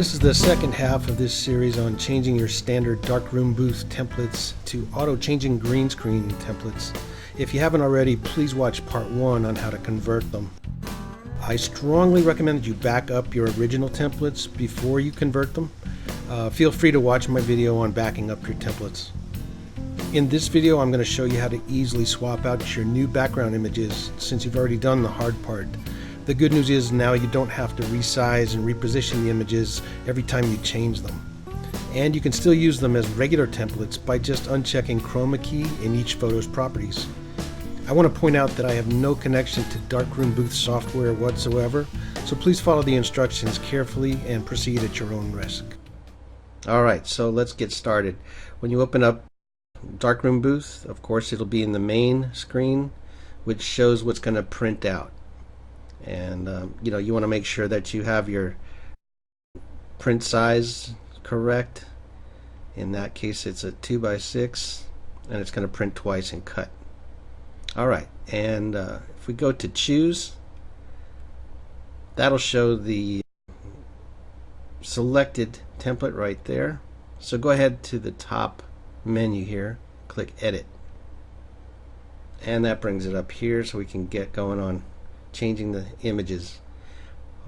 This is the second half of this series on changing your standard darkroom booth templates to auto-changing green screen templates. If you haven't already, please watch part 1 on how to convert them. I strongly recommend that you back up your original templates before you convert them. Feel free to watch my video on backing up your templates. In this video, I'm going to show you how to easily swap out your new background images since you've already done the hard part. The good news is now you don't have to resize and reposition the images every time you change them. And you can still use them as regular templates by just unchecking chroma key in each photo's properties. I want to point out that I have no connection to Darkroom Booth software whatsoever, so please follow the instructions carefully and proceed at your own risk. Alright, so let's get started. When you open up Darkroom Booth, of course it'll be in the main screen, which shows what's going to print out. And you want to make sure that you have your print size correct. In that case, it's a 2x6, and it's going to print twice and cut. Alright, and if we go to choose, that'll show the selected template right there. So go ahead to the top menu here, click edit, and that brings it up here so we can get going on changing the images.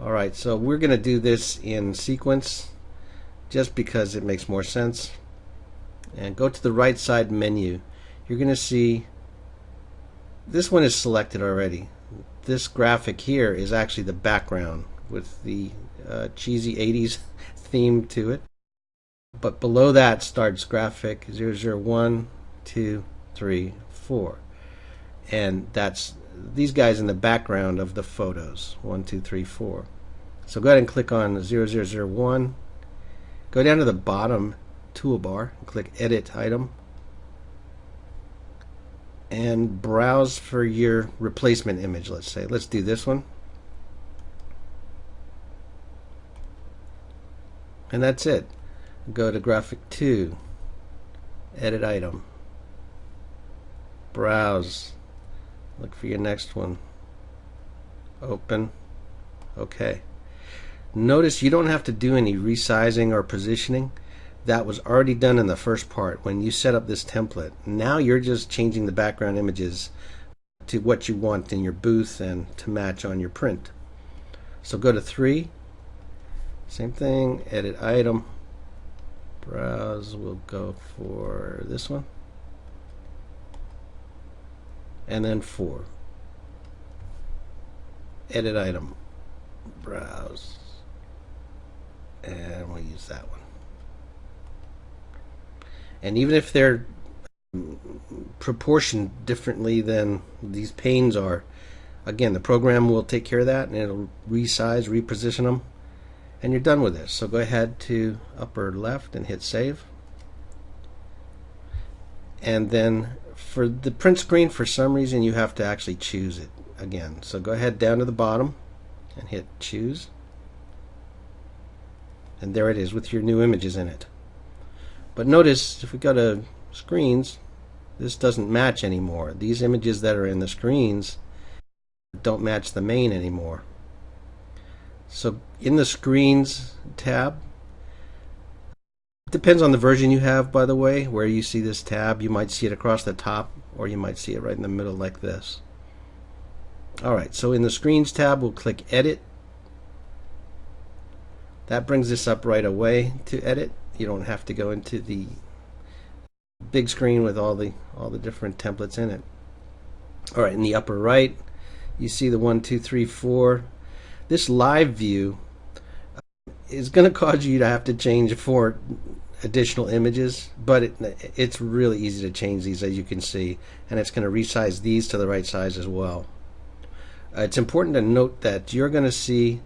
Alright, so we're going to do this in sequence just because it makes more sense. And go to the right side menu. You're going to see this one is selected already. This graphic here is actually the background with the cheesy 80s theme to it. But below that starts graphic 001, 2, 3, 4. And that's these guys in the background of the photos 1, 2, 3, 4. So go ahead and click on 0001. Go down to the bottom toolbar and click edit item and browse for your replacement image. Let's do this one, and that's it. Go to graphic 2, edit item, browse, look for your next one, open, okay. Notice you don't have to do any resizing or positioning. That was already done in the first part when you set up this template. Now you're just changing the background images to what you want in your booth and to match on your print. So go to 3, same thing, edit item, browse, we'll go for this one, and then 4, edit item, browse, and we'll use that one. And even if they're proportioned differently than these panes are, again, the program will take care of that and it'll resize, reposition them, and you're done with this. So go ahead to upper left and hit save. And then for the print screen, for some reason you have to actually choose it again. So go ahead down to the bottom and hit choose, and there it is with your new images in it. But notice if we go to screens, this doesn't match anymore. These images that are in the screens don't match the main anymore. So in the screens tab, it depends on the version you have, by the way, where you see this tab. You might see it across the top, or you might see it right in the middle like this. Alright, so in the screens tab we'll click edit. That brings this up right away to edit. You don't have to go into the big screen with all the different templates in it. Alright, in the upper right you see the 1, 2, 3, 4. This live view is going to cause you to have to change 4 additional images, but it's really easy to change these, as you can see, and it's going to resize these to the right size as well. It's important to note that you're going to see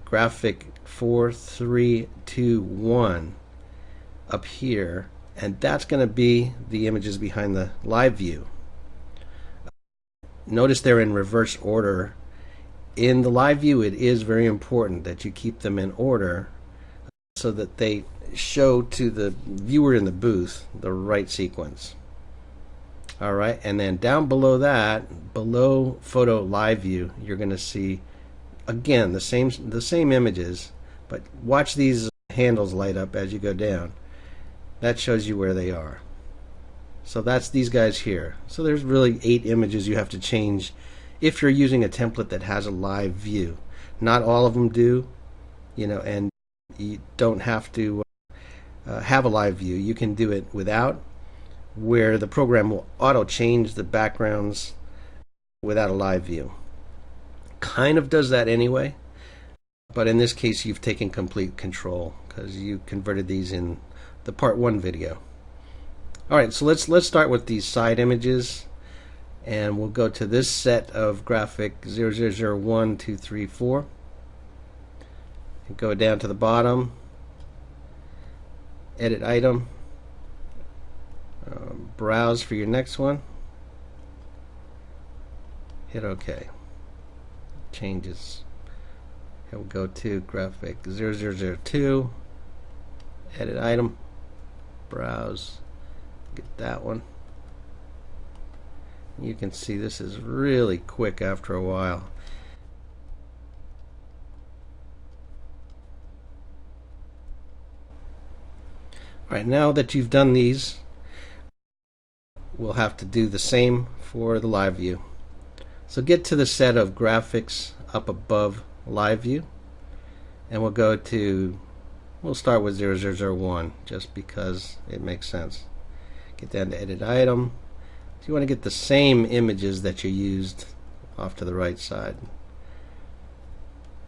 graphic 4, 3, 2, 1 up here, and that's going to be the images behind the live view. Notice they're in reverse order. In the live view, it is very important that you keep them in order so that they show to the viewer in the booth the right sequence. Alright, and then down below that, below photo live view, you're going to see again the same images, But watch these handles light up as you go down. That shows you where they are. So that's these guys here. So there's really 8 images you have to change if you're using a template that has a live view. Not all of them do, and you don't have to have a live view. You can do it without, where the program will auto change the backgrounds without a live view. Kind of does that anyway, but in this case you've taken complete control because you converted these in the part 1 video. Alright, so let's start with these side images, and we'll go to this set of graphic 0001, 2, 3, 4 and go down to the bottom, edit item, browse for your next one, hit OK. Changes. Here we'll go to graphic 0002, edit item, browse, get that one. You can see this is really quick after a while. Alright, now that you've done these, we'll have to do the same for the live view. So get to the set of graphics up above live view, and we'll start with 0001 just because it makes sense. Get down to edit item. So you want to get the same images that you used off to the right side.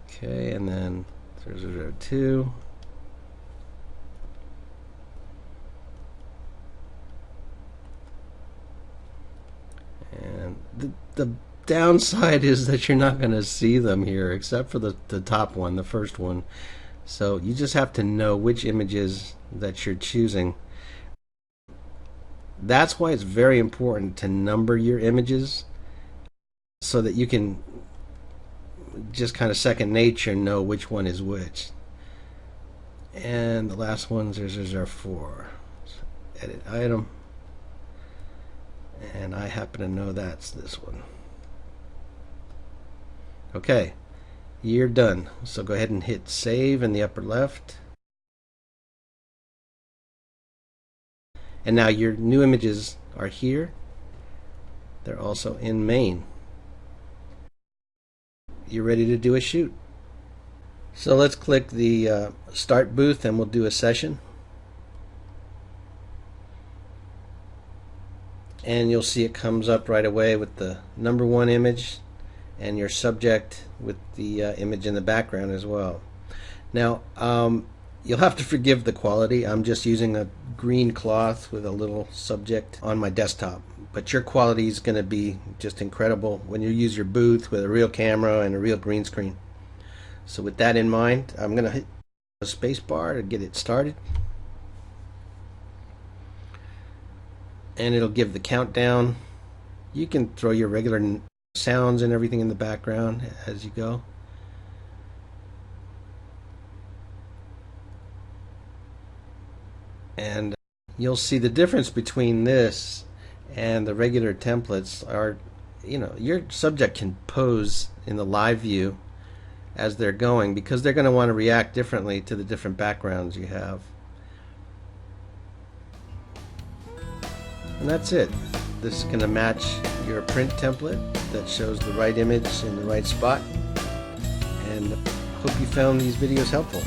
Okay, and then 002. And the downside is that you're not going to see them here except for the top one, the first one. So you just have to know which images that you're choosing. That's why it's very important to number your images so that you can just kind of second nature know which one is which. And the last one, 004. So edit item. And I happen to know that's this one. Okay, you're done. So go ahead and hit save in the upper left. And now your new images are here. They're also in main. You're ready to do a shoot. So let's click the start booth and we'll do a session. And you'll see it comes up right away with the number 1 image and your subject with the image in the background as well. Now you'll have to forgive the quality. I'm just using a green cloth with a little subject on my desktop, but your quality is going to be just incredible when you use your booth with a real camera and a real green screen. So with that in mind, I'm going to hit the space bar to get it started, and it'll give the countdown. You can throw your regular sounds and everything in the background as you go. And you'll see the difference between this and the regular templates are, your subject can pose in the live view as they're going because they're going to want to react differently to the different backgrounds you have. And that's it. This is going to match your print template that shows the right image in the right spot. And hope you found these videos helpful.